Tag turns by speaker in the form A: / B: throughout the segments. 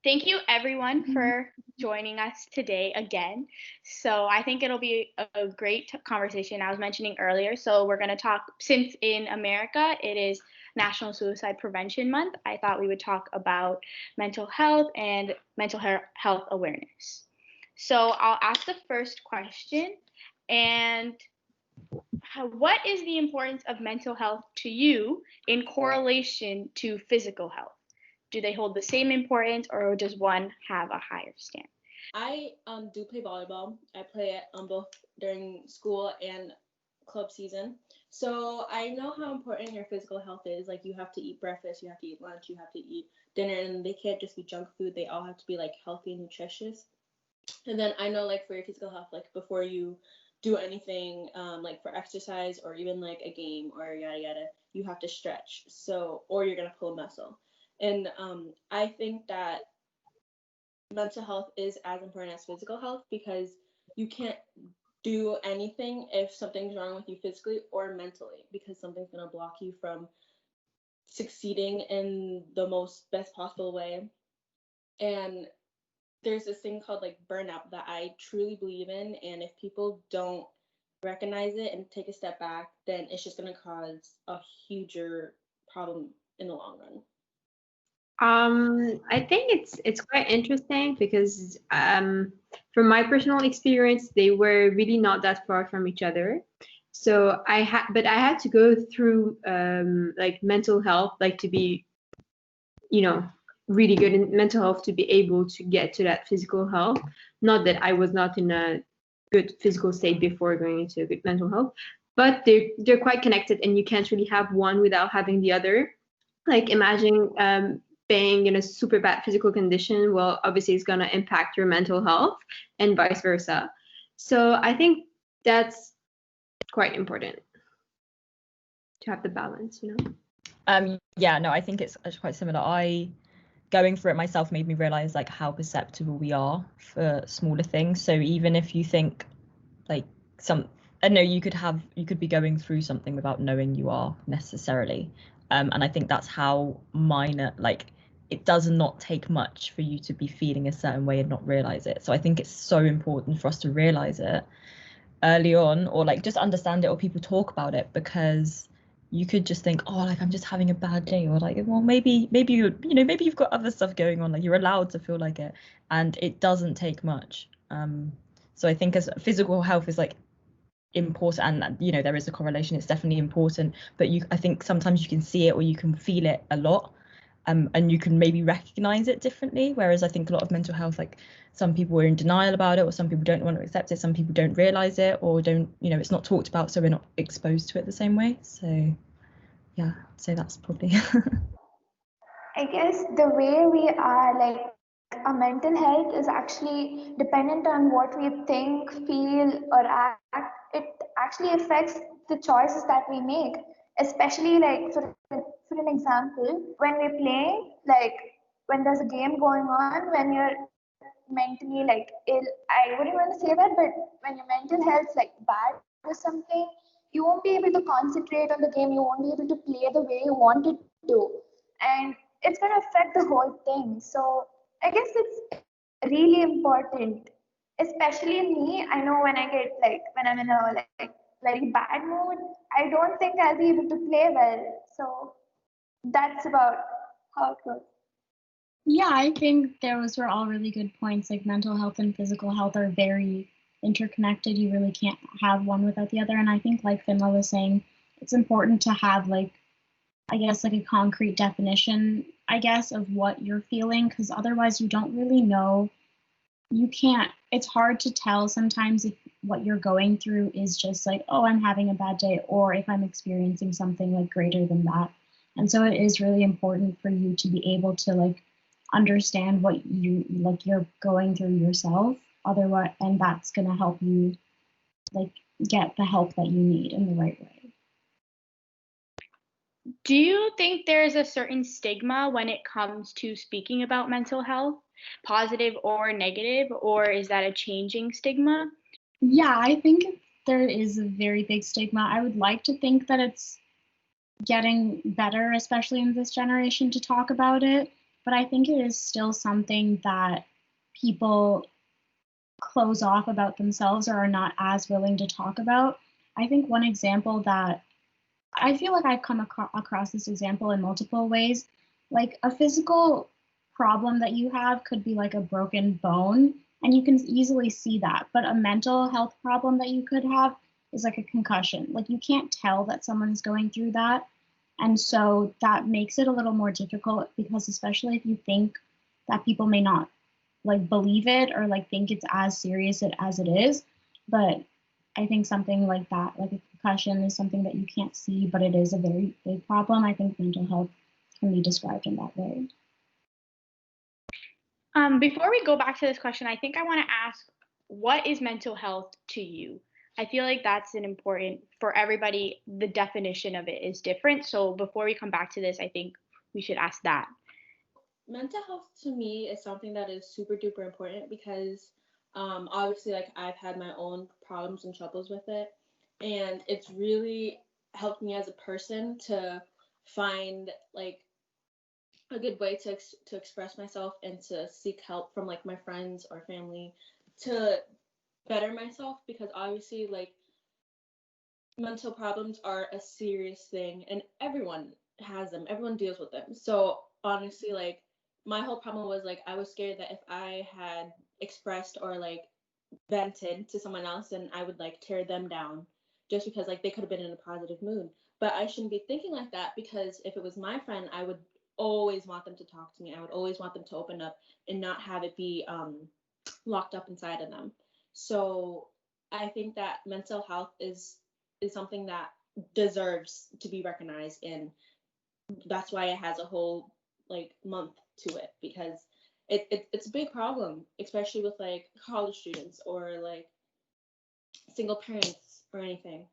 A: Thank you everyone for joining us today again. So I think it'll be a great conversation. I was mentioning earlier. So we're going to talk, since in America it is National Suicide Prevention Month, I thought we would talk about mental health and mental health awareness. So I'll ask the first question. And what is the importance of mental health to you in correlation to physical health? Do they hold the same importance, or does one have a higher stand?
B: I do play volleyball. I play it both during school and club season. So I know how important your physical health is. Like, you have to eat breakfast, you have to eat lunch, you have to eat dinner, and they can't just be junk food. They all have to be like healthy and nutritious. And then I know, like, for your physical health, like before you do anything, like for exercise or even like a game or yada yada, you have to stretch. So, or you're gonna pull a muscle. And I think that mental health is as important as physical health, because you can't do anything if something's wrong with you physically or mentally, because something's going to block you from succeeding in the most best possible way. And there's this thing called like burnout that I truly believe in, and if people don't recognize it and take a step back, then it's just going to cause a huger problem in the long run.
C: I think it's quite interesting because from my personal experience, they were really not that far from each other. So I had to go through like mental health, like to be, really good in mental health to be able to get to that physical health. Not that I was not in a good physical state before going into a good mental health, but they're quite connected, and you can't really have one without having the other. Like, imagine being in a super bad physical condition, well, obviously it's going to impact your mental health and vice versa. So I think that's quite important to have the balance.
D: Yeah, no, I think it's quite similar. Going through it myself made me realize like how perceptible we are for smaller things. So even if you think like I know you could be going through something without knowing you are necessarily. And I think that's how minor, like, it does not take much for you to be feeling a certain way and not realize it. So I think it's so important for us to realize it early on, or like just understand it, or people talk about it, because you could just think, oh, like I'm just having a bad day, or like, well, maybe maybe you've got other stuff going on. Like, you're allowed to feel like it, and it doesn't take much. So I think as physical health is like important, and there is a correlation, it's definitely important, but I think sometimes you can see it or you can feel it a lot, and you can maybe recognize it differently, whereas I think a lot of mental health, like some people are in denial about it, or some people don't want to accept it, some people don't realize it, or don't, it's not talked about, so we're not exposed to it the same way. So yeah, I'd say that's probably
E: I guess the way we are, like our mental health is actually dependent on what we think, feel, or act. It actually affects the choices that we make, especially like for an example, when we're playing, like when there's a game going on, when you're mentally like ill, I wouldn't want to say that, but when your mental health's like bad or something, you won't be able to concentrate on the game, you won't be able to play the way you wanted to, and it's going to affect the whole thing. So I guess it's really important, especially me. I know when I get like when I'm in a like very bad mood, I don't think I'll be able to play well. So that's about how it goes.
F: Yeah, I think those were all really good points. Like, mental health and physical health are very interconnected. You really can't have one without the other. And I think, like Finla was saying, it's important to have like, I guess, like a concrete definition, I guess, of what you're feeling, because otherwise you don't really know. You can't, it's hard to tell sometimes if what you're going through is just like, oh, I'm having a bad day, or if I'm experiencing something like greater than that. And so it is really important for you to be able to like understand what you're going through yourself, otherwise, and that's going to help you like get the help that you need in the right way.
A: Do you think there's a certain stigma when it comes to speaking about mental health, positive or negative, or is that a changing stigma?
F: Yeah, I think there is a very big stigma. I would like to think that it's getting better, especially in this generation, to talk about it. but I think it is still something that people close off about themselves or are not as willing to talk about. I think one example that I feel like I've come across this example in multiple ways. Like a physical problem that you have could be like a broken bone, and you can easily see that. But a mental health problem that you could have is like a concussion. Like you can't tell that someone's going through that. And so that makes it a little more difficult because, especially if you think that people may not like believe it or like think it's as serious as it is. But I think something like that, like a concussion, is something that you can't see, but it is a very big problem. I think mental health can be described in that way.
A: Before we go back to this question, I think I want to ask, what is mental health to you? I feel like that's an important, for everybody, the definition of it is different. So before we come back to this, I think we should ask that.
B: Mental health to me is something that is super duper important because obviously like I've had my own problems and troubles with it, and it's really helped me as a person to find like a good way to express myself and to seek help from like my friends or family to better myself, because obviously like mental problems are a serious thing and everyone has them, everyone deals with them. So honestly, like my whole problem was like I was scared that if I had expressed or like vented to someone else, then I would like tear them down just because like they could have been in a positive mood. But I shouldn't be thinking like that, because if it was my friend, I would always want them to talk to me. I would always want them to open up and not have it be locked up inside of them. So I think that mental health is something that deserves to be recognized, and that's why it has a whole like month to it, because it's a big problem, especially with like college students or like single parents or anything.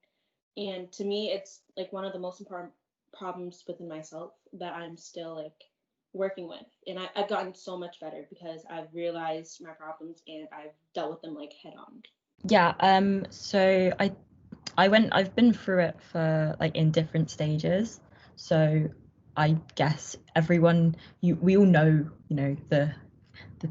B: And to me, it's like one of the most important problems within myself that I'm still like working with. And I've gotten so much better because I've realized my problems and I've dealt with them like head on.
D: Yeah, so I've been through it for like in different stages. So I guess everyone, we all know, the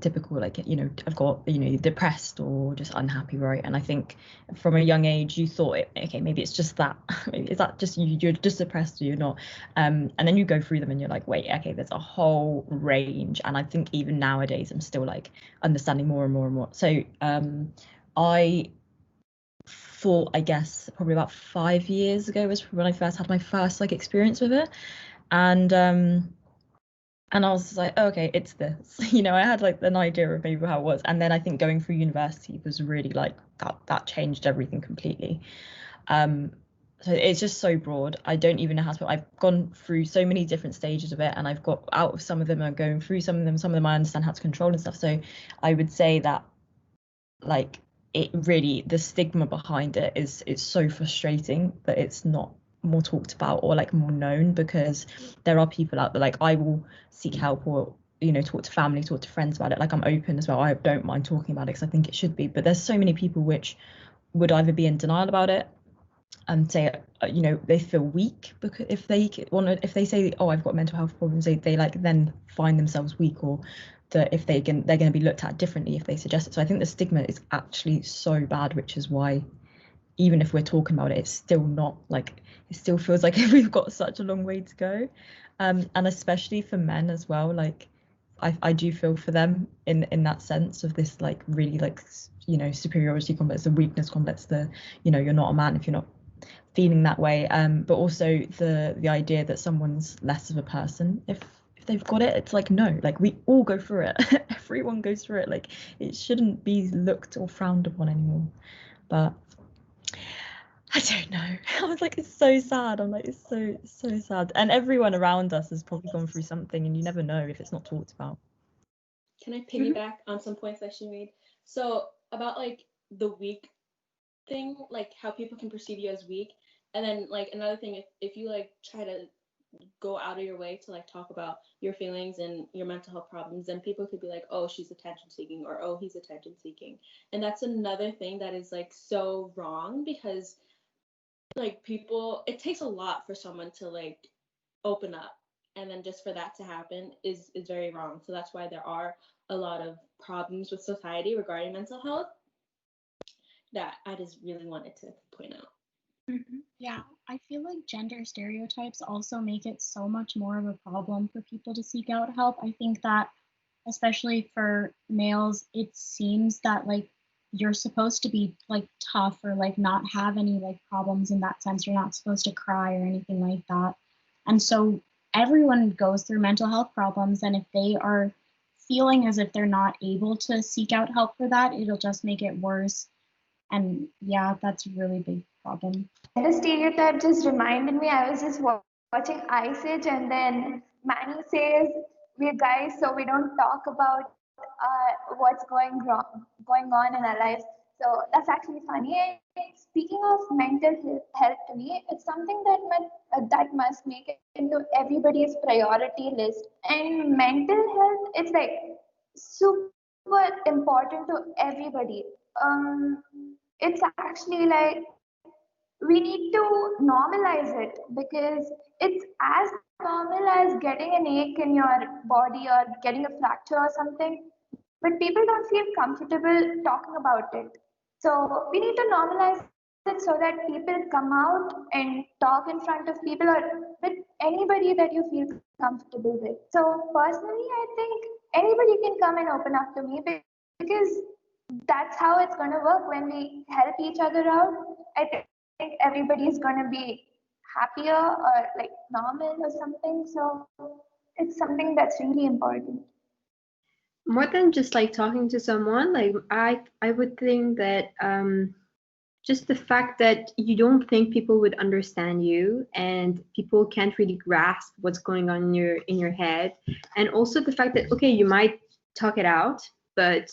D: typical, like, I've got, depressed or just unhappy, right? And I think from a young age you thought, okay, maybe it's just that. Maybe is that just you're just depressed or you're not. And then you go through them and you're like, wait, okay, there's a whole range. And I think even nowadays I'm still like understanding more and more and more. So I thought, I guess probably about 5 years ago was when I first had my first like experience with it. And I was like, oh, okay, it's this. I had like an idea of maybe how it was. And then I think going through university was really like that changed everything completely. So it's just so broad. I don't even know how to. I've gone through so many different stages of it, and I've got out of some of them. I'm going through some of them. Some of them I understand how to control and stuff. So I would say that like it really, the stigma behind it is, it's so frustrating that it's not more talked about or like more known, because there are people out there, like I will seek help or talk to family, talk to friends about it. Like I'm open as well. I don't mind talking about it because I think it should be, but there's so many people which would either be in denial about it and say they feel weak, because if they say, oh, I've got mental health problems, they like then find themselves weak, or that if they're going to be looked at differently if they suggest it. So I think the stigma is actually so bad, which is why even if we're talking about it, it's still not like, it still feels like we've got such a long way to go. And especially for men as well, like I do feel for them in that sense of this like really like superiority complex, the weakness complex, the you're not a man if you're not feeling that way, but also the idea that someone's less of a person if they've got it. It's like, no, like we all go through it. Everyone goes through it. Like it shouldn't be looked or frowned upon anymore. But I don't know. I was like, it's so sad. I'm like, it's so sad. And everyone around us has probably gone through something, and you never know if it's not talked about.
B: Can I piggyback on some points that she made? So about like the weak thing, like how people can perceive you as weak. And then like another thing, if you like try to go out of your way to like talk about your feelings and your mental health problems, then people could be like, oh, she's attention seeking, or oh, he's attention seeking. And that's another thing that is like so wrong, because like people, it takes a lot for someone to like open up and then just for that to happen is very wrong. So that's why there are a lot of problems with society regarding mental health that I just really wanted to point out.
F: Yeah, I feel like gender stereotypes also make it so much more of a problem for people to seek out help. I think that, especially for males, it seems that like you're supposed to be like tough or like not have any like problems in that sense. You're not supposed to cry or anything like that. And so everyone goes through mental health problems, and if they are feeling as if they're not able to seek out help for that, it'll just make it worse. And yeah, that's a really big problem.
E: The stereotype just reminded me. I was just watching Ice Age, and then Manny says, "We're guys, so we don't talk about what's going on in our lives." So that's actually funny. And speaking of mental health, to me, it's something that must make it into everybody's priority list. And mental health, it's like super important to everybody. It's actually like we need to normalize it because it's as normal as getting an ache in your body or getting a fracture or something, but people don't feel comfortable talking about it. So we need to normalize it so that people come out and talk in front of people or with anybody that you feel comfortable with. So personally, I think anybody can come and open up to me because that's how it's going to work when we help each other out. I think everybody's going to be happier or like normal or something. So it's something that's really important.
C: More than just like talking to someone, like I would think that just the fact that you don't think people would understand you and people can't really grasp what's going on in your head, and also the fact that okay, you might talk it out, but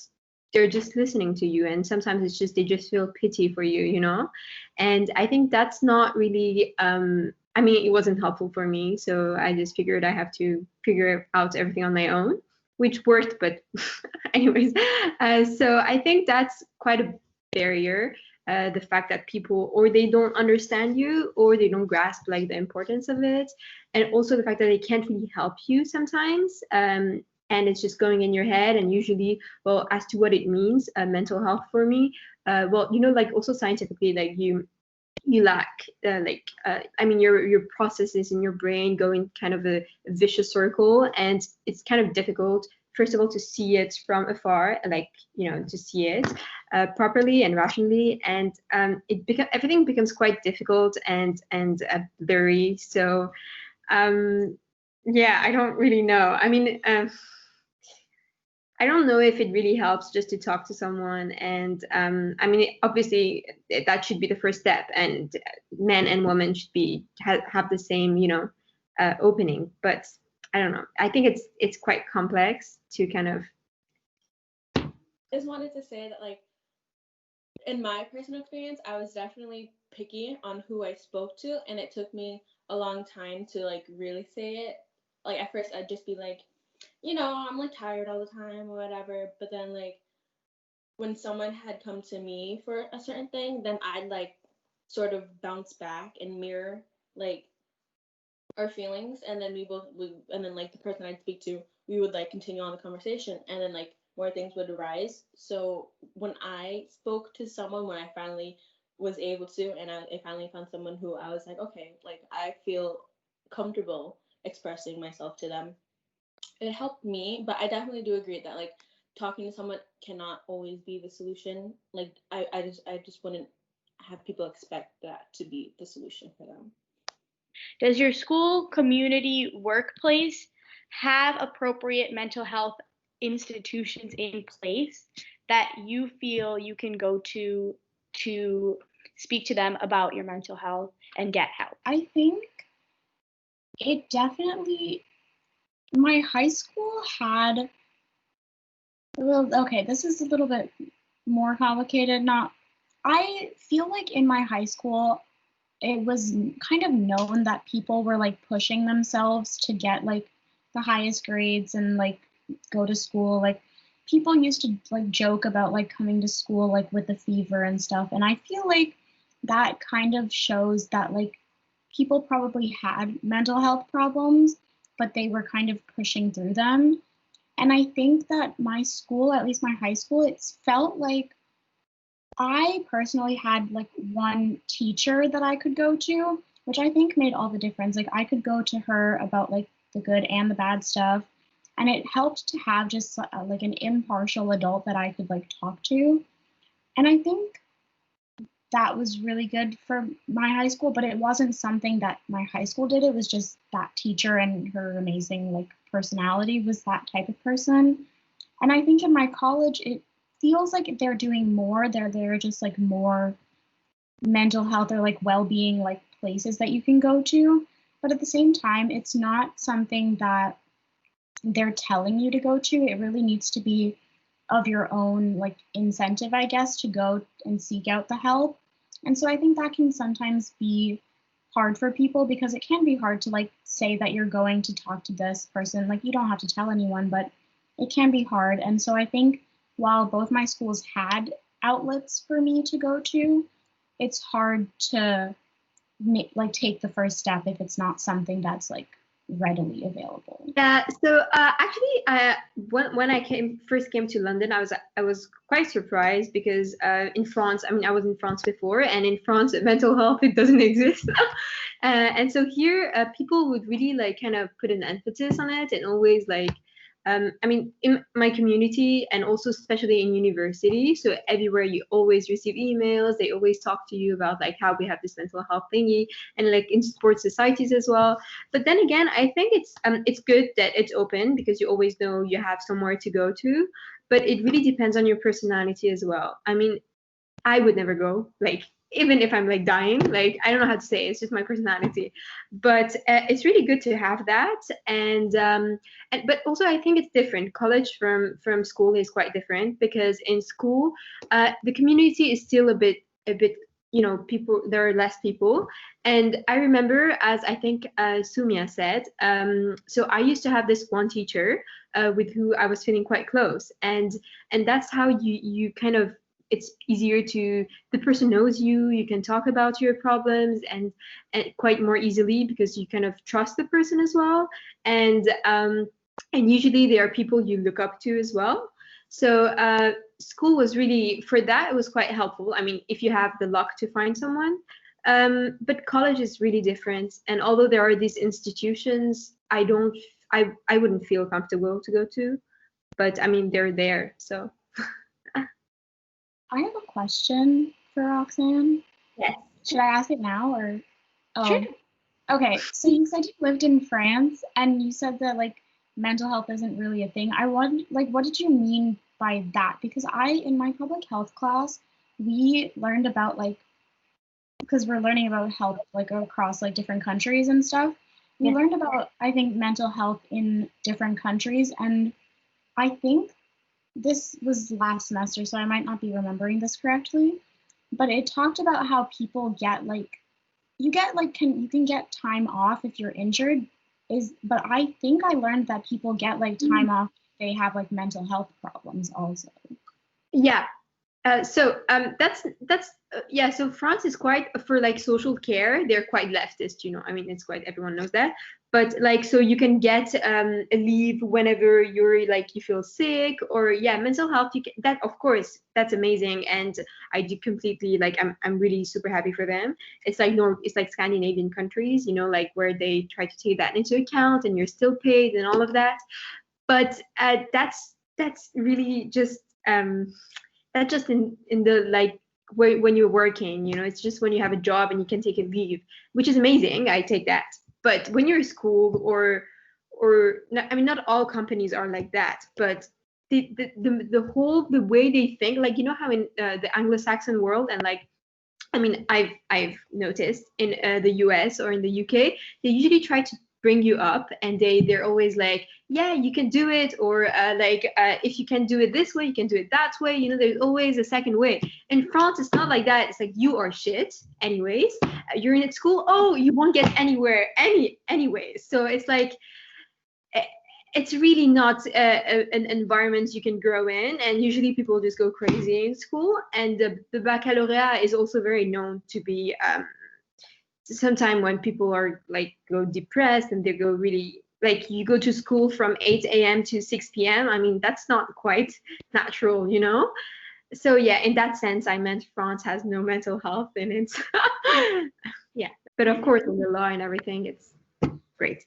C: they're just listening to you, and sometimes it's just they just feel pity for you, you know. And I think that's not really I mean, it wasn't helpful for me, so I just figured I have to figure out everything on my own, which worked, but anyways. So I think that's quite a barrier, the fact that people or they don't understand you or they don't grasp like the importance of it, and also the fact that they can't really help you sometimes, and it's just going in your head. And usually, well, as to what it means, mental health for me, well, you know, like also scientifically, like you lack I mean your processes in your brain go in kind of a vicious circle, and it's kind of difficult first of all to see it from afar, like, you know, to see it properly and rationally, and everything becomes quite difficult and blurry. So yeah, I don't really know. I mean, I don't know if it really helps just to talk to someone. And I mean, obviously, that should be the first step, and men and women should be have the same, you know, opening. But I don't know. I think it's quite complex to kind of.
B: I just wanted to say that, like, in my personal experience, I was definitely picky on who I spoke to, and it took me a long time to like really say it. Like at first, I'd just be like, you know, I'm like tired all the time or whatever. But then like when someone had come to me for a certain thing, then I'd like sort of bounce back and mirror like our feelings, and then and then like the person I'd speak to, we would like continue on the conversation, and then like more things would arise. So when I spoke to someone, when I finally was able to, and I finally found someone who I was like, okay, like I feel comfortable expressing myself to them, it helped me. But I definitely do agree that like talking to someone cannot always be the solution. Like I just wouldn't have people expect that to be the solution for them.
A: Does your school, community, workplace have appropriate mental health institutions in place that you feel you can go to speak to them about your mental health and get help?
F: I think it definitely, my high school had, well, okay, this is a little bit more complicated. Not, I feel like in my high school, it was kind of known that people were like pushing themselves to get like the highest grades and like go to school. Like people used to like joke about like coming to school like with a fever and stuff. And I feel like that kind of shows that like people probably had mental health problems. but they were kind of pushing through them. And I think that my school, at least my high school, it's felt like I personally had like one teacher that I could go to, which I think made all the difference. Like I could go to her about like the good and the bad stuff, and it helped to have just like an impartial adult that I could like talk to. And I think that was really good for my high school, but it wasn't something that my high school did. It was just that teacher and her amazing like personality was that type of person. And I think in my college, it feels like they're doing more. They're just like more mental health or like well-being like places that you can go to. But at the same time, it's not something that they're telling you to go to. It really needs to be of your own like incentive, I guess, to go and seek out the help. And so I think that can sometimes be hard for people because it can be hard to like say that you're going to talk to this person. Like you don't have to tell anyone, but it can be hard. And so I think while both my schools had outlets for me to go to, it's hard to like take the first step if it's not something that's like readily available.
C: Yeah. So actually, when I first came to London, I was quite surprised because in France, I mean, I was in France before, and in France, mental health it doesn't exist. And so here, people would really like kind of put an emphasis on it and always like. I mean, in my community and also especially in university, so everywhere you always receive emails, they always talk to you about like how we have this mental health thingy, and like in sports societies as well. But then again, I think it's good that it's open because you always know you have somewhere to go to. But it really depends on your personality as well. I mean, I would never go, like even if I'm like dying, like I don't know how to say it, it's just my personality. But it's really good to have that, and but also I think it's different. College from school is quite different because in school, the community is still a bit people, there are less people. And I remember, as I think Sumia said, so I used to have this one teacher with who I was feeling quite close, and that's how you kind of, it's easier to, the person knows you can talk about your problems and quite more easily because you kind of trust the person as well. And usually there are people you look up to as well. So school was really, for that it was quite helpful. I mean, if you have the luck to find someone. But college is really different, and although there are these institutions, I wouldn't feel comfortable to go to, but I mean they're there, so.
F: I have a question for Roxanne.
C: Yes.
F: Should I ask it now or? Oh.
C: Sure.
F: Okay, so you said you lived in France and you said that like mental health isn't really a thing. I want like what did you mean by that? Because in my public health class, we learned about like, because we're learning about health like across like different countries and stuff. We learned about, I think, mental health in different countries, and I think this was last semester, so I might not be remembering this correctly, but it talked about how people get like, you can get time off if you're injured, but I think I learned that people get like time off if they have like mental health problems also.
C: Yeah. So that's yeah. So France is quite, for like social care, they're quite leftist. I mean, it's quite, everyone knows that. But like, so you can get a leave whenever you're like you feel sick, or yeah, mental health. You can, that of course, that's amazing, and I do completely like. I'm really super happy for them. It's like Scandinavian countries, like where they try to take that into account, and you're still paid and all of that. But that's really just that's just in the like when you're working, it's just when you have a job and you can take a leave, which is amazing. I take that. But when you're in school or not, I mean, not all companies are like that, but the way they think, like, how in the Anglo-Saxon world, and like, I mean, I've noticed in the US or in the UK, they usually try to bring you up, and they're always like, yeah, you can do it, or if you can do it this way, you can do it that way. There's always a second way. In France, it's not like that. It's like, you are shit anyways. You're in school. Oh, you won't get anywhere anyways. So it's like, it's really not an environment you can grow in, and usually people just go crazy in school. And the baccalaureate is also very known to be sometime when people are like go depressed and they go really like you go to school from 8 a.m. to 6 p.m. I mean, that's not quite natural, you know? So yeah, in that sense, I meant France has no mental health in it. Yeah, but of course, in the law and everything, it's great.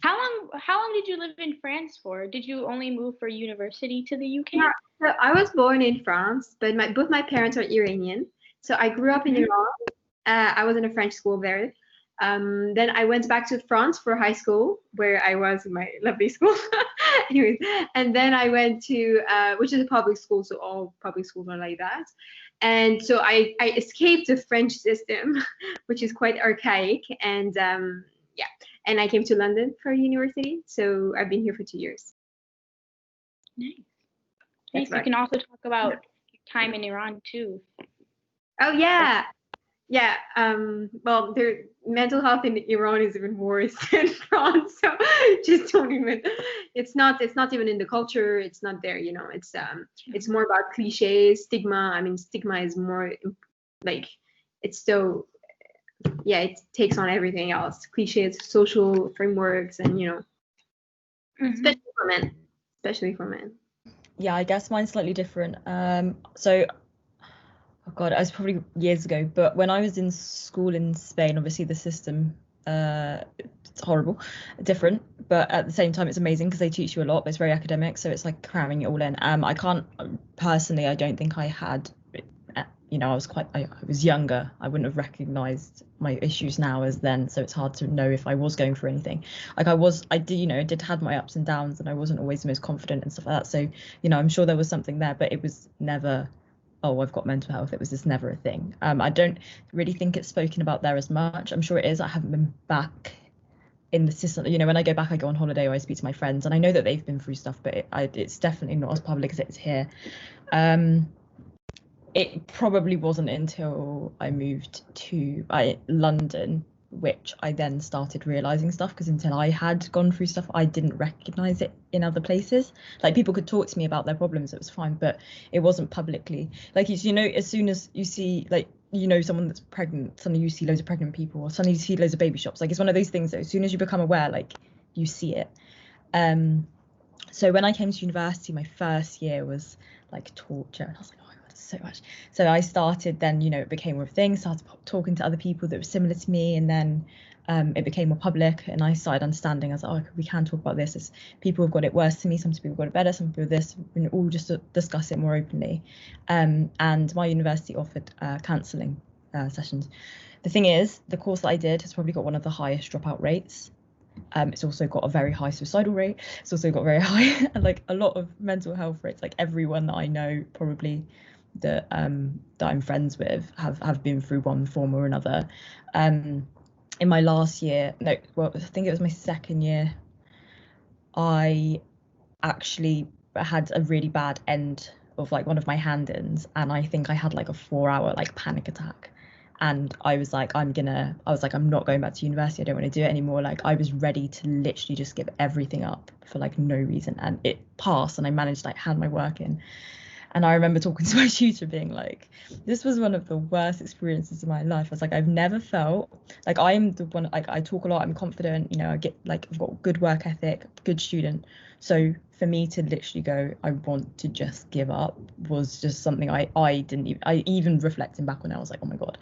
A: How long did you live in France for? Did you only move for university to the UK?
C: Yeah, so I was born in France, but both my parents are Iranian. So I grew up in Iran. I was in a French school there. Then I went back to France for high school, where I was in my lovely school. Anyways, and then I went to, which is a public school, so all public schools are like that. And so I escaped the French system, which is quite archaic. And yeah, and I came to London for university. So I've been here for 2 years.
A: Nice.
C: That's
A: Nice. We
C: right.
A: can also talk about your time in Iran too.
C: Oh yeah. Yeah, well, their mental health in Iran is even worse than France. So just don't even. It's not even in the culture. It's not there. You know, it's more about cliches, stigma. I mean, stigma is more like it's so. Yeah, it takes on everything else. Cliches, social frameworks, and you know, especially for men. Especially for men.
D: Yeah, I guess mine's slightly different. So oh God, it was probably years ago, but when I was in school in Spain, obviously the system, it's horrible, different, but at the same time it's amazing because they teach you a lot, but it's very academic, so it's like cramming it all in. I can't, personally, I don't think I had, you know, I was younger. I wouldn't have recognized my issues now as then, so it's hard to know if I was going through anything. Like I did, you know, did had my ups and downs, and I wasn't always the most confident and stuff like that. So, you know, I'm sure there was something there, but it was never, oh, I've got mental health. It was just never a thing. I don't really think it's spoken about there as much. I'm sure it is. I haven't been back in the system. You know, when I go back, I go on holiday or I speak to my friends, and I know that they've been through stuff, but it's definitely not as public as it is here. It probably wasn't until I moved to London, which I then started realizing stuff, because until I had gone through stuff, I didn't recognize it in other places. Like people could talk to me about their problems, it was fine, but it wasn't publicly. Like, you know, as soon as you see, like, you know, someone that's pregnant, suddenly you see loads of pregnant people, or suddenly you see loads of baby shops. Like, it's one of those things that as soon as you become aware, like, you see it. So when I came to university, my first year was like torture, and I was like, so much. So I started then, you know, it became more of a thing, started talking to other people that were similar to me, and then it became more public, and I started understanding, I was like, oh, we can talk about this. As people have got it worse than me, some people have got it better, some people this, we can all just discuss it more openly. And my university offered counselling sessions. The thing is, the course that I did has probably got one of the highest dropout rates. It's also got a very high suicidal rate. It's also got very high, like a lot of mental health rates. Like everyone that I know probably that I'm friends with have been through one form or another. In my last year, I think it was my second year, I actually had a really bad end of like one of my hand-ins, and I think I had like a 4-hour like panic attack. And I was like, I'm not going back to university. I don't want to do it anymore. Like, I was ready to literally just give everything up for like no reason. And it passed, and I managed to like hand my work in. And I remember talking to my tutor being like, this was one of the worst experiences of my life. I was like, I've never felt like I'm the one, like I talk a lot, I'm confident, you know, I get like, I've got good work ethic, good student. So for me to literally go, I want to just give up, was just something I even reflecting back on it, I was like, oh my God.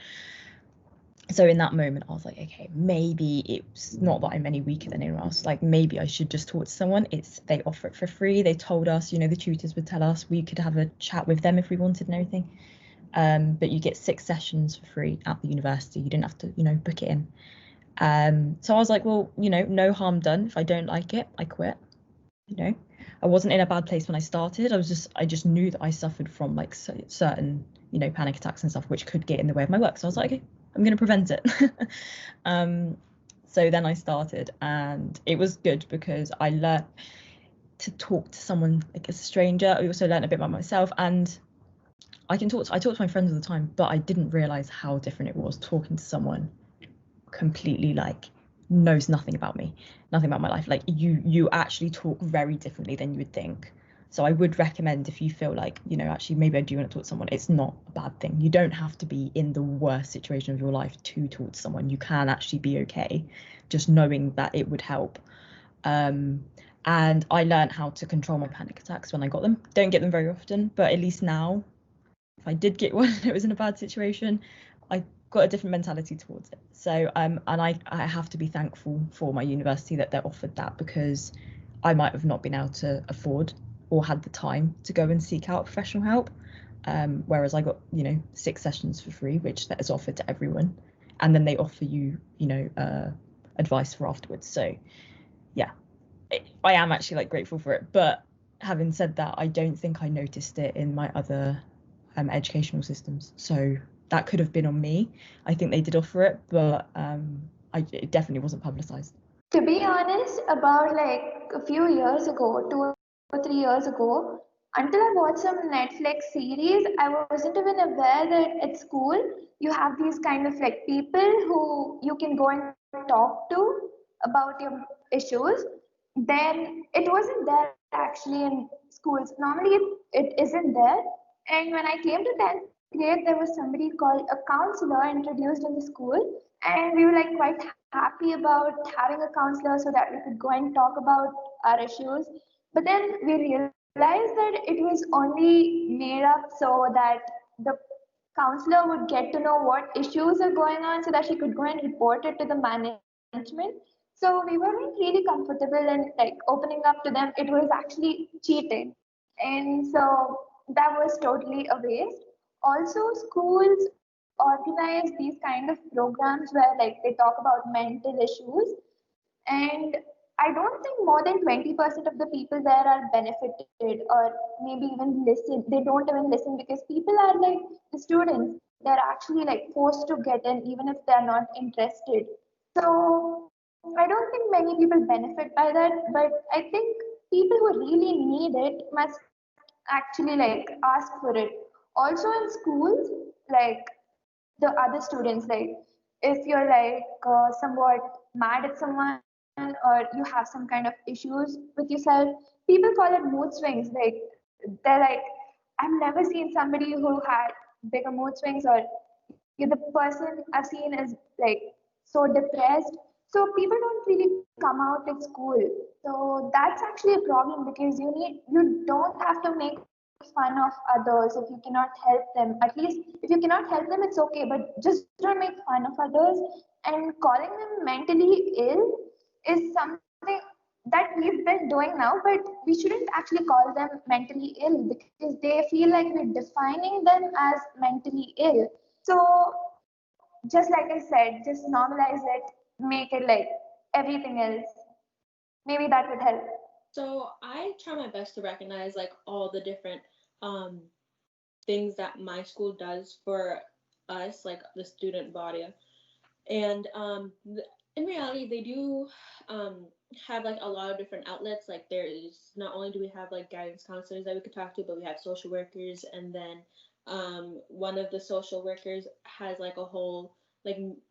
D: So in that moment, I was like, okay, maybe it's not that I'm any weaker than anyone else. Like, maybe I should just talk to someone. They offer it for free. They told us, you know, the tutors would tell us we could have a chat with them if we wanted and everything. But you get 6 sessions for free at the university. You didn't have to, you know, book it in. So I was like, well, you know, no harm done. If I don't like it, I quit. You know, I wasn't in a bad place when I started. I just knew that I suffered from like certain, you know, panic attacks and stuff, which could get in the way of my work. So I was like, okay, I'm going to prevent it. So then I started, and it was good because I learned to talk to someone like a stranger. I also learned a bit about myself, and I talk to my friends all the time, but I didn't realize how different it was talking to someone completely like knows nothing about me, nothing about my life. Like you actually talk very differently than you would think. So I would recommend, if you feel like, you know, actually maybe I do want to talk to someone, it's not a bad thing. You don't have to be in the worst situation of your life to talk to someone. You can actually be okay, just knowing that it would help. And I learned how to control my panic attacks when I got them. Don't get them very often, but at least now, if I did get one and it was in a bad situation, I got a different mentality towards it. So and I have to be thankful for my university that they offered that, because I might have not been able to afford or had the time to go and seek out professional help. Whereas I got, 6 sessions for free, which that is offered to everyone, and then they offer you, advice for afterwards. So yeah, I am actually grateful for it. But having said that, I don't think I noticed it in my other educational systems. So that could have been on me. I think they did offer it, but it definitely wasn't publicized.
E: To be honest, about a few years ago, 2 or 3 years ago, until I watched some Netflix series, I wasn't even aware that at school you have these kind of people who you can go and talk to about your issues. Then it wasn't there actually in schools. Normally it isn't there. And when I came to 10th grade, there was somebody called a counselor introduced in the school, and we were quite happy about having a counselor so that we could go and talk about our issues. But then we realized that it was only made up so that the counselor would get to know what issues are going on so that she could go and report it to the management. So we weren't really comfortable in opening up to them. It was actually cheating. And so that was totally a waste. Also, schools organize these kind of programs where they talk about mental issues, and I don't think more than 20% of the people there are benefited, or maybe even listen. They don't even listen because people are the students. They're actually forced to get in even if they're not interested. So I don't think many people benefit by that, but I think people who really need it must actually ask for it. Also in schools, like the other students, if you're somewhat mad at someone or you have some kind of issues with yourself, people call it mood swings. They're I've never seen somebody who had bigger mood swings, or you're the person I've seen is so depressed. So people don't really come out at school. So that's actually a problem because you don't have to make fun of others if you cannot help them. At least if you cannot help them, it's okay, but just don't make fun of others. And calling them mentally ill is something that we've been doing now, but we shouldn't actually call them mentally ill because they feel like we're defining them as mentally ill. So just like I said, just normalize it, make it like everything else. Maybe that would help.
B: So I try my best to recognize all the different um things that my school does for us, the student body. And in reality, they do have a lot of different outlets. There is, not only do we have guidance counselors that we could talk to, but we have social workers, and then one of the social workers has a whole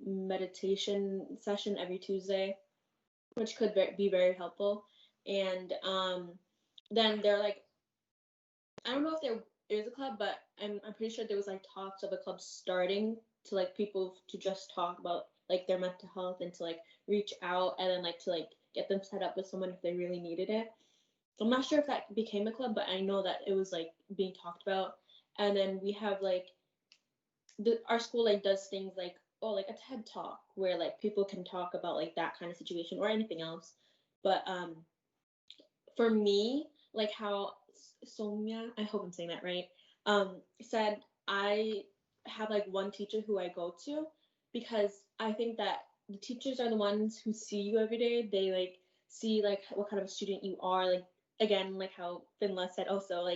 B: meditation session every Tuesday, which could be very helpful. And then they're I don't know if there is a club, but I'm pretty sure there was talks of a club starting to people to just talk about their mental health and to reach out, and then to get them set up with someone if they really needed it. I'm not sure if that became a club, but I know that it was being talked about. And then we have our school does things a TED talk where people can talk about that kind of situation or anything else. But for me, how Somya, I hope I'm saying that right, said, I have one teacher who I go to because I think that the teachers are the ones who see you every day. They see what kind of a student you are. Again, how Finla said also,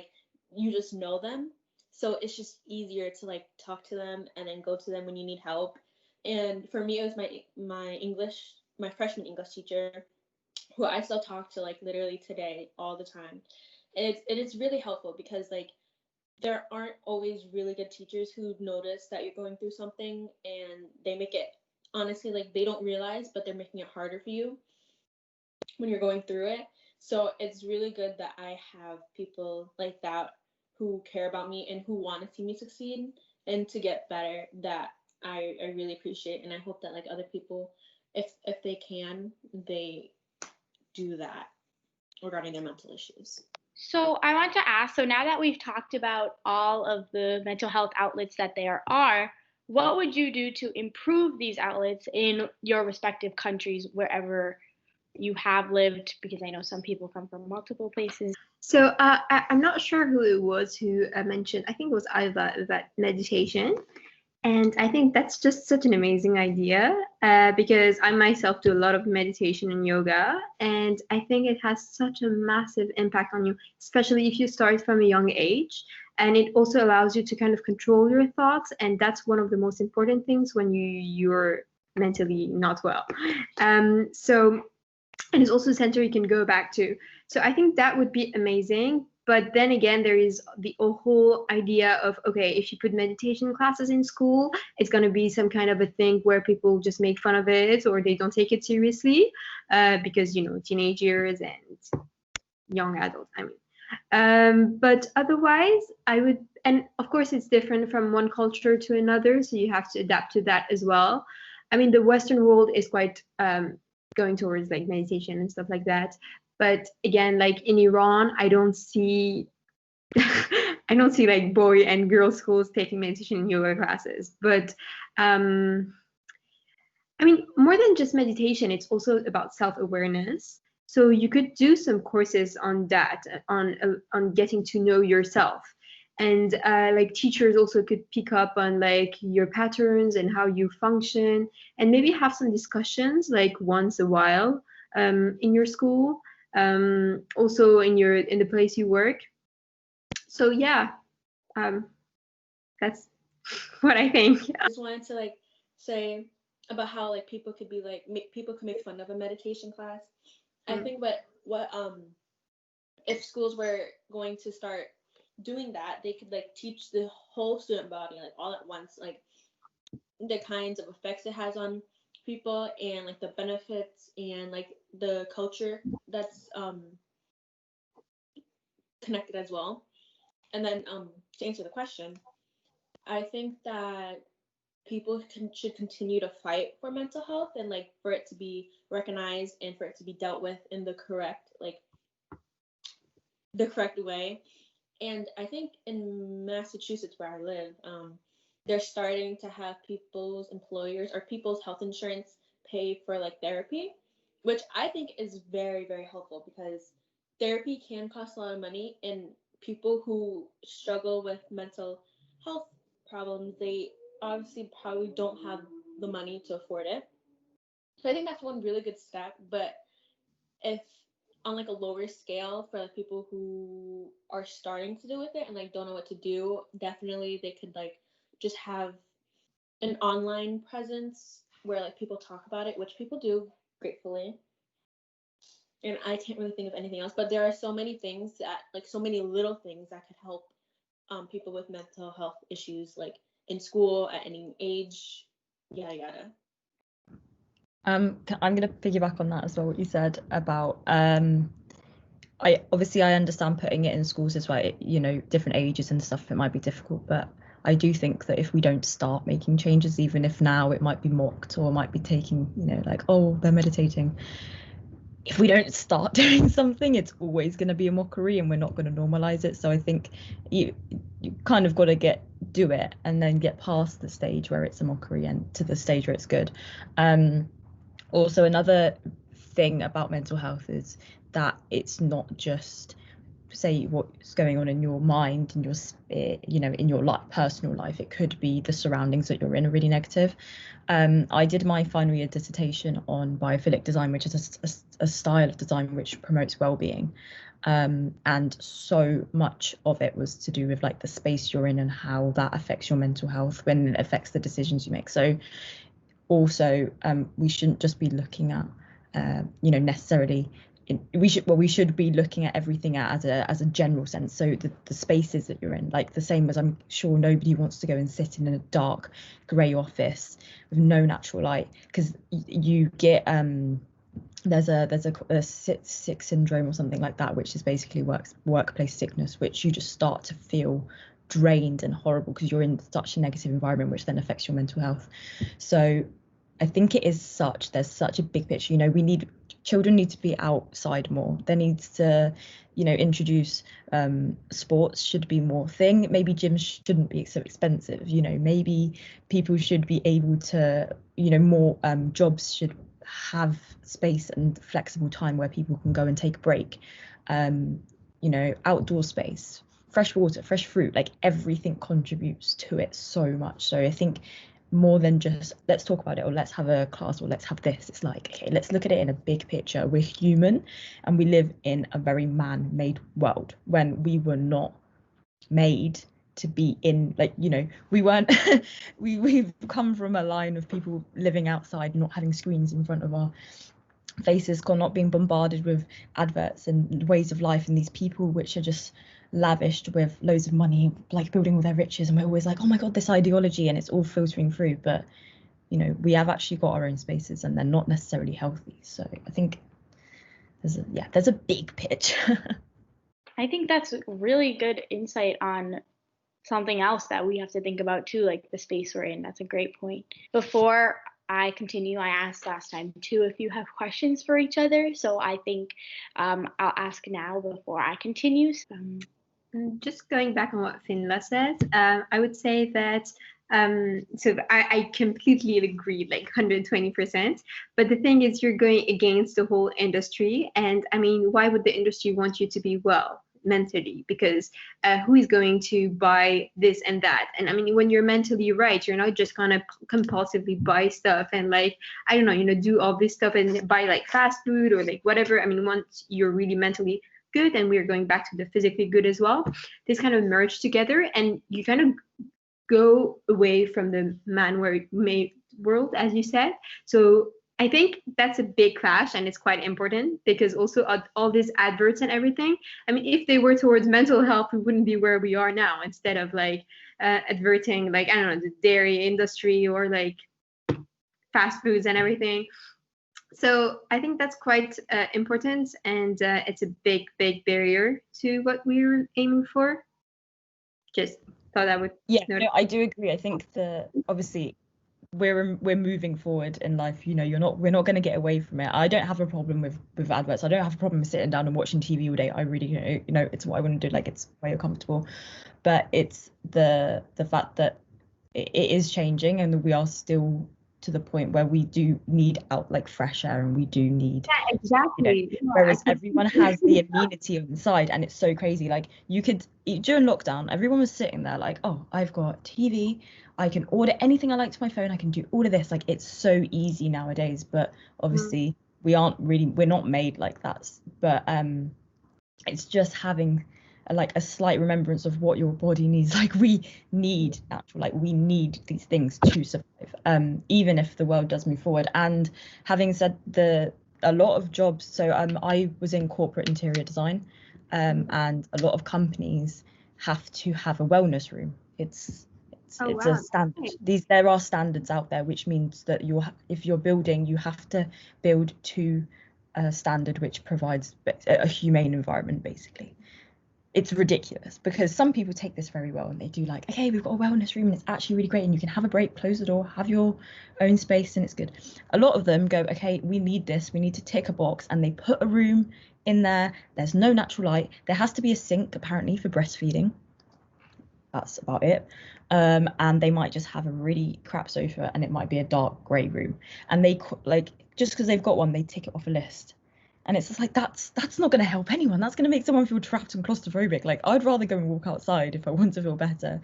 B: you just know them. So it's just easier to talk to them and then go to them when you need help. And for me, it was my freshman English teacher, who I still talk to literally today all the time. And it is really helpful because there aren't always really good teachers who notice that you're going through something, and they make it, honestly, they don't realize, but they're making it harder for you when you're going through it. So it's really good that I have people like that who care about me and who want to see me succeed and to get better, that I really appreciate. And I hope that other people, if they can, they do that regarding their mental issues.
A: So I want to ask, so now that we've talked about all of the mental health outlets that there are, what would you do to improve these outlets in your respective countries wherever you have lived? Because I know some people come from multiple places.
C: So I'm not sure who it was who mentioned, I think it was Iva, about meditation. And I think that's just such an amazing idea because I myself do a lot of meditation and yoga. And I think it has such a massive impact on you, especially if you start from a young age. And it also allows you to kind of control your thoughts. And that's one of the most important things when you're mentally not well. And it's also a center you can go back to. So I think that would be amazing. But then again, there is the whole idea of, okay, if you put meditation classes in school, it's going to be some kind of a thing where people just make fun of it or they don't take it seriously because, teenage years and young adults, I mean. But otherwise, I would, and of course, it's different from one culture to another. So you have to adapt to that as well. I mean, the Western world is quite going towards like meditation and stuff like that. But again, like in Iran, I don't see like boy and girl schools taking meditation and yoga classes. But I mean, more than just meditation, it's also about self-awareness. So you could do some courses on that, on getting to know yourself. And like teachers also could pick up on like your patterns and how you function, and maybe have some discussions like once a while in your school, also in the place you work. So yeah, that's what I think.
B: I just wanted to like say about how like people could be like people could make fun of a meditation class. I think what if schools were going to start doing that, they could like teach the whole student body like all at once, like the kinds of effects it has on people and like the benefits and like the culture that's connected as well. And then to answer the question, I think that people should continue to fight for mental health and like for it to be recognized and for it to be dealt with in the correct way. And I think in Massachusetts, where I live, they're starting to have people's employers or people's health insurance pay for like therapy, which I think is very, very helpful because therapy can cost a lot of money, and people who struggle with mental health problems, they obviously probably don't have the money to afford it. So I think that's one really good step. But if on like a lower scale for like people who are starting to do with it and like don't know what to do, definitely they could like just have an online presence where like people talk about it, which people do gratefully. And I can't really think of anything else, but there are so many things that like so many little things that could help people with mental health issues like in school at any age, yada yada.
D: I'm going to piggyback on that as well, what you said about I understand putting it in schools is why, different ages and stuff, it might be difficult, but I do think that if we don't start making changes, even if now it might be mocked or might be taking, like, oh, they're meditating. If we don't start doing something, it's always going to be a mockery and we're not going to normalize it. So I think you kind of got to do it and then get past the stage where it's a mockery and to the stage where it's good. Also, another thing about mental health is that it's not just say what's going on in your mind, in your in your personal life. It could be the surroundings that you're in are really negative. I did my final year dissertation on biophilic design, which is a style of design which promotes well-being, and so much of it was to do with like the space you're in and how that affects your mental health when it affects the decisions you make. So also we shouldn't just be looking at necessarily we should be looking at everything as a general sense. So the spaces that you're in, like the same as I'm sure nobody wants to go and sit in a dark grey office with no natural light, because you get there's a sick syndrome or something like that, which is basically workplace sickness, which you just start to feel drained and horrible because you're in such a negative environment, which then affects your mental health. So I think there's such a big picture. We need children need to be outside more. There needs to, introduce sports should be more thing. Maybe gyms shouldn't be so expensive. Maybe people should be able to, more jobs should have space and flexible time where people can go and take a break. Outdoor space, fresh water, fresh fruit, like everything contributes to it so much. So I think more than just let's talk about it or let's have a class or let's have this, it's like, okay, let's look at it in a big picture. We're human and we live in a very man-made world when we were not made to be in, like, we weren't we've come from a line of people living outside, not having screens in front of our faces, not being bombarded with adverts and ways of life, and these people which are just lavished with loads of money, like building all their riches, and we're always like, oh my god, this ideology, and it's all filtering through. But we have actually got our own spaces and they're not necessarily healthy. So I think there's a big picture.
A: I think that's really good insight on something else that we have to think about too, like the space we're in. That's a great point. Before I continue, I asked last time too if you have questions for each other. So I think I'll ask now before I continue.
C: Just going back on what Finla said, I would say that so I completely agree, like 120%. But the thing is, you're going against the whole industry. And I mean, why would the industry want you to be well mentally? Because who is going to buy this and that? And I mean, when you're mentally right, you're not just gonna compulsively buy stuff and, like, I don't know, do all this stuff and buy like fast food or like whatever. I mean, once you're really mentally good, and we're going back to the physically good as well, this kind of merge together and you kind of go away from the man-made world, as you said. So I think that's a big clash, and it's quite important because also all these adverts and everything, I mean, if they were towards mental health, we wouldn't be where we are now, instead of like adverting, like, I don't know, the dairy industry or like fast foods and everything. So I think that's quite important, and it's a big barrier to what we're aiming for. Just thought I would.
D: Yeah, no, I do agree. I think obviously we're moving forward in life. We're not going to get away from it. I don't have a problem with adverts. I don't have a problem with sitting down and watching TV all day. I really, it's what I want to do. Like, it's where you're comfortable. But it's the fact that it is changing, and we are still to the point where we do need out like fresh air, and we do need
C: exactly.
D: Whereas everyone has the immunity on the side, and it's so crazy. Like, you could, during lockdown, everyone was sitting there like, oh, I've got TV, I can order anything I like to my phone, I can do all of this. Like, it's so easy nowadays. But obviously we're not made like that. But it's just having a slight remembrance of what your body needs. Like, we need we need these things to survive, even if the world does move forward. And having said a lot of jobs, so I was in corporate interior design, and a lot of companies have to have a wellness room. It's a standard. There are standards out there, which means that if you're building, you have to build to a standard which provides a humane environment, basically. It's ridiculous because some people take this very well, and they do like, okay, we've got a wellness room and it's actually really great and you can have a break, close the door, have your own space, and it's good. A lot of them go, okay, we need this, we need to tick a box, and they put a room in there. There's no natural light. There has to be a sink apparently for breastfeeding. That's about it. And they might just have a really crap sofa, and it might be a dark grey room, and they just because they've got one, they tick it off a list. And it's just like, that's not going to help anyone. That's going to make someone feel trapped and claustrophobic. Like, I'd rather go and walk outside if I want to feel better.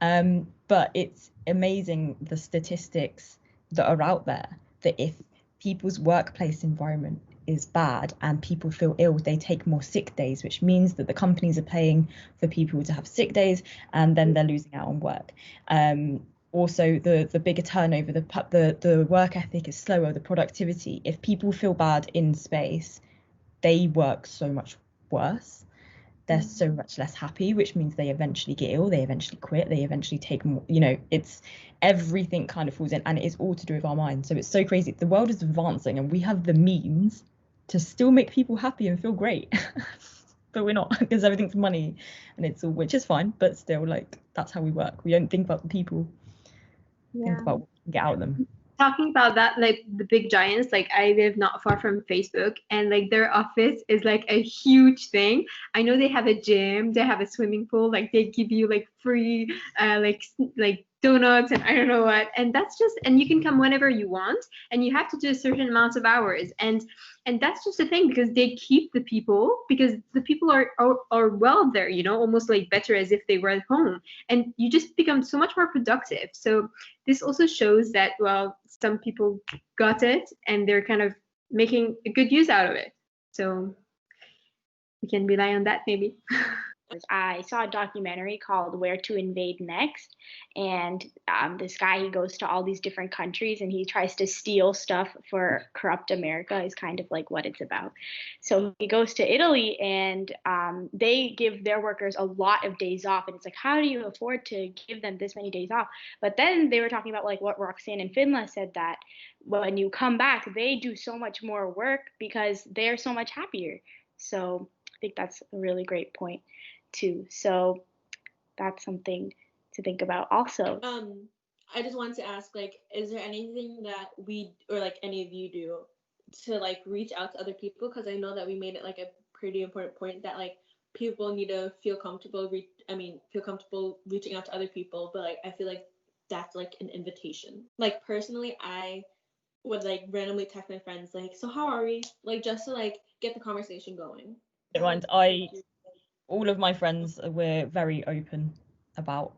D: But it's amazing the statistics that are out there, that if people's workplace environment is bad and people feel ill, they take more sick days, which means that the companies are paying for people to have sick days, and then they're losing out on work. Also, the bigger turnover, the work ethic is slower, the productivity. If people feel bad in space, they work so much worse. They're so much less happy, which means they eventually get ill, they eventually quit, they eventually take more, it's everything kind of falls in, and it is all to do with our mind. So it's so crazy. The world is advancing and we have the means to still make people happy and feel great. But we're not, because everything's money and it's all, which is fine, but still, like, that's how we work. We don't think about the people. Think about what we can get out of them.
C: talking about that, like the big giants, like I live not far from Facebook, and like their office is like a huge thing. I know they have a gym, they have a swimming pool, like they give you like free like donuts and I don't know what. And that's just, and you can come whenever you want, and you have to do a certain amount of hours. And that's just the thing, because they keep the people, because the people are well there, you know, almost like better as if they were at home, and you just become so much more productive. So this also shows that, well, some people got it and they're kind of making a good use out of it. So we can rely on that maybe.
A: I saw a documentary called Where to Invade Next. And this guy, he goes to all these different countries and he tries to steal stuff for corrupt America, is kind of like what it's about. So he goes to Italy and they give their workers a lot of days off. And it's like, how do you afford to give them this many days off? But then they were talking about like what Roxanne and Finla said, that when you come back, they do so much more work because they're so much happier. So I think that's a really great point too. So that's something to think about also.
B: I just wanted to ask, like, is there anything that we or like any of you do to like reach out to other people? Because I know that we made it like a pretty important point that like people need to feel comfortable feel comfortable reaching out to other people, but like I feel like that's like an invitation. Like personally, I would like randomly text my friends like, so how are we, like just to like get the conversation going.
D: Mind, all of my friends, we're very open about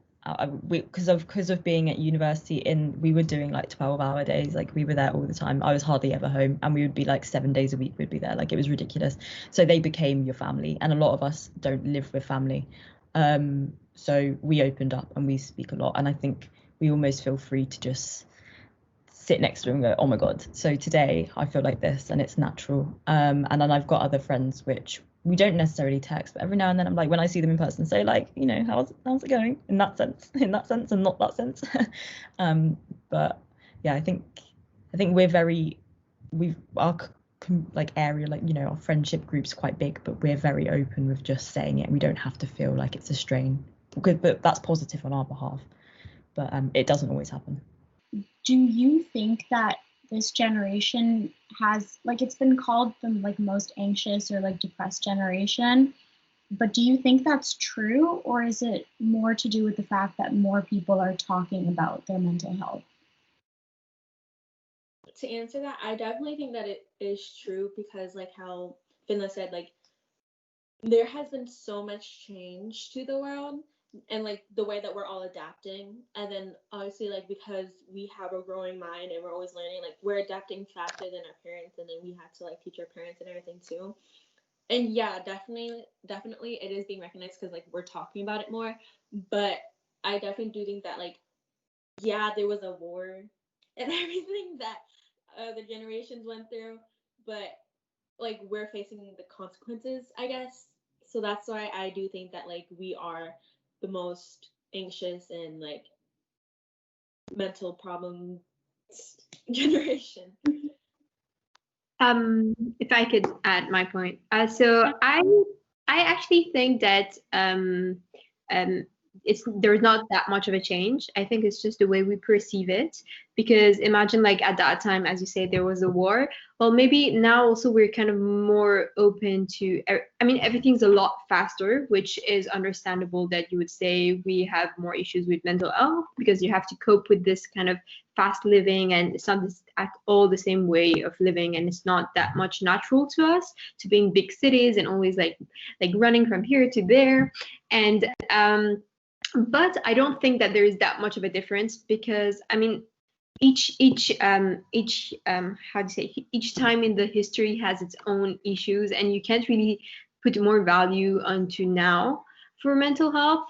D: because of being at university, we were doing like 12-hour days, like we were there all the time. I was hardly ever home, and we would be like 7 days a week we'd be there, like it was ridiculous. So they became your family, and a lot of us don't live with family, so we opened up and we speak a lot, and I think we almost feel free to just sit next to them and go, oh my god, so today I feel like this, and it's natural. And then I've got other friends which we don't necessarily text, but every now and then I'm like, when I see them in person, say like, you know, how's it going, in that sense and not that sense. But yeah, I think our like area, like, you know, our friendship group's quite big, but we're very open with just saying it. We don't have to feel like it's a strain, but that's positive on our behalf, but it doesn't always happen.
F: Do you think that this generation has, like, it's been called the like most anxious or like depressed generation, but do you think that's true, or is it more to do with the fact that more people are talking about their mental health?
B: To answer that, I definitely think that it is true, because like how Finla said, like there has been so much change to the world and like the way that we're all adapting, and then obviously like because we have a growing mind and we're always learning, like we're adapting faster than our parents, and then we had to like teach our parents and everything too. And yeah, definitely it is being recognized because like we're talking about it more. But I definitely do think that like, yeah, there was a war and everything that the generations went through, but like we're facing the consequences, I guess. So that's why I do think that like we are the most anxious and like mental problem generation.
C: If I could add my point, so I actually think that there's not that much of a change. I think it's just the way we perceive it. Because imagine like at that time, as you say, there was a war. Well, maybe now also we're kind of more open to. I mean, everything's a lot faster, which is understandable that you would say we have more issues with mental health, because you have to cope with this kind of fast living, and it's not at all the same way of living, and it's not that much natural to us to be in big cities and always like running from here to there. And but I don't think that there is that much of a difference, because I mean each how to say, each time in the history has its own issues, and you can't really put more value onto now for mental health.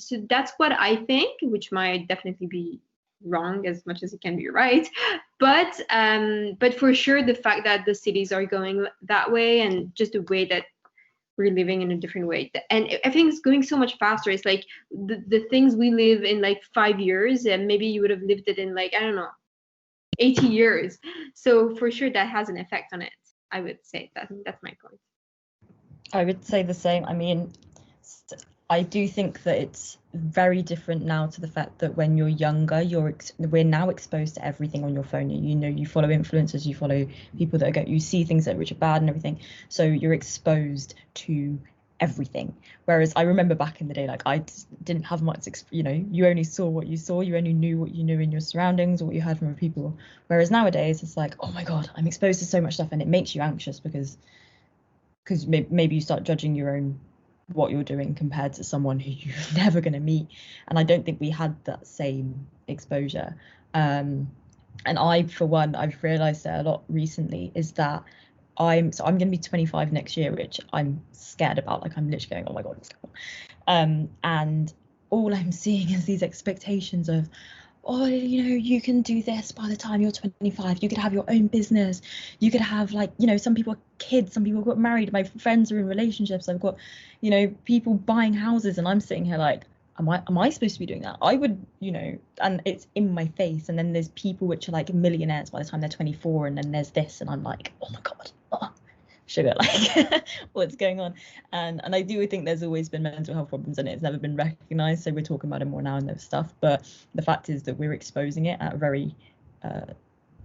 C: So that's what I think, which might definitely be wrong as much as it can be right. But for sure, the fact that the cities are going that way, and just the way that we're living in a different way, and everything's going so much faster. It's like the things we live in like 5 years, and maybe you would have lived it in like, I don't know, 80 years. So for sure that has an effect on it. I would say that's my point.
D: I would say the same. I mean, I do think that it's very different now to the fact that when you're younger, we're now exposed to everything on your phone. You know, you follow influencers, you follow people that you see things that which are bad and everything. So you're exposed to everything. Whereas I remember back in the day, like I didn't have much, you know, you only saw what you saw, you only knew what you knew in your surroundings or what you heard from other people. Whereas nowadays it's like, oh my God, I'm exposed to so much stuff, and it makes you anxious because maybe you start judging your own what you're doing compared to someone who you're never going to meet. And I don't think we had that same exposure. And I, for one, I've realized that a lot recently is that I'm going to be 25 next year, which I'm scared about. Like I'm literally going, oh my God, what's going on? And all I'm seeing is these expectations of, oh, you know, you can do this by the time you're 25. You could have your own business. You could have, like, you know, some people are kids, some people got married. My friends are in relationships. I've got, you know, people buying houses, and I'm sitting here like, am I supposed to be doing that? I would, you know, and it's in my face. And then there's people which are like millionaires by the time they're 24, and then there's this, and I'm like, oh my God, sugar, like what's going on? And I do think there's always been mental health problems, and it's never been recognized, so we're talking about it more now and those stuff. But the fact is that we're exposing it at a very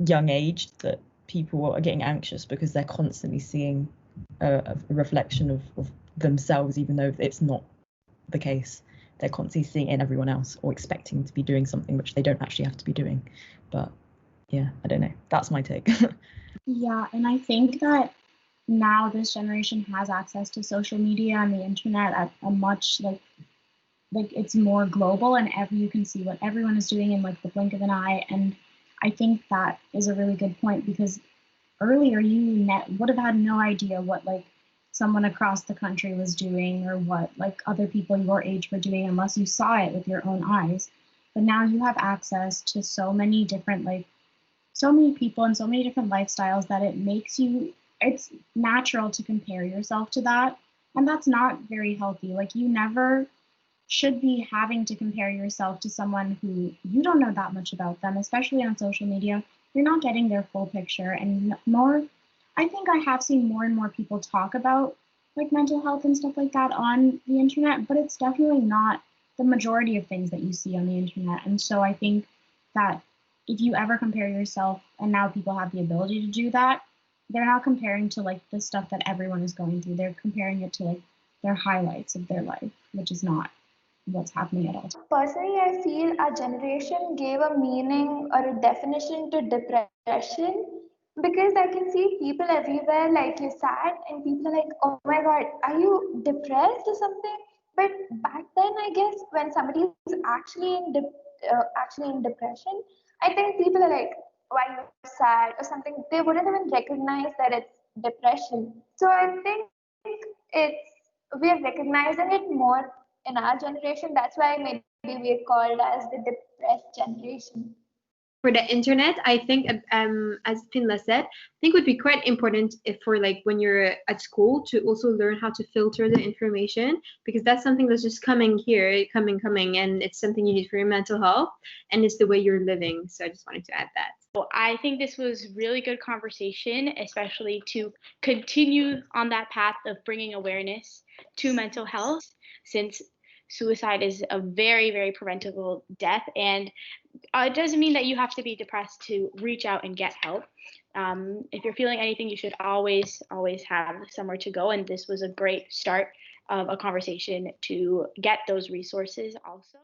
D: young age, that people are getting anxious because they're constantly seeing a reflection of themselves, even though it's not the case. They're constantly seeing it in everyone else, or expecting to be doing something which they don't actually have to be doing. But yeah, I don't know, that's my take.
F: Yeah, and I think that now this generation has access to social media and the internet at a much like it's more global, and you can see what everyone is doing in like the blink of an eye. And I think that is a really good point, because earlier you would have had no idea what like someone across the country was doing, or what like other people your age were doing, unless you saw it with your own eyes. But now you have access to so many different so many people and so many different lifestyles that it's natural to compare yourself to that. And that's not very healthy. Like, you never should be having to compare yourself to someone who you don't know that much about them, especially on social media. You're not getting their full picture. And more, I think I have seen more and more people talk about like mental health and stuff like that on the internet, but it's definitely not the majority of things that you see on the internet. And so I think that if you ever compare yourself, and now people have the ability to do that, they're not comparing to like the stuff that everyone is going through. They're comparing it to like their highlights of their life, which is not what's happening at all.
E: Personally, I feel our generation gave a meaning or a definition to depression, because I can see people everywhere like you're sad, and people are like, oh my God, are you depressed or something? But back then, I guess when somebody is actually in depression, I think people are like, why you're sad or something. They wouldn't even recognize that it's depression. So I think it's we're recognizing it more in our generation. That's why maybe we're called as the depressed generation.
C: For the internet, I think, as Finla said, I think would be quite important if for like when you're at school to also learn how to filter the information, because that's something that's just coming here, coming, and it's something you need for your mental health, and it's the way you're living. So I just wanted to add that.
A: Well, I think this was really good conversation, especially to continue on that path of bringing awareness to mental health, since suicide is a very, very preventable death. And it doesn't mean that you have to be depressed to reach out and get help. If you're feeling anything, you should always have somewhere to go. And this was a great start of a conversation to get those resources also.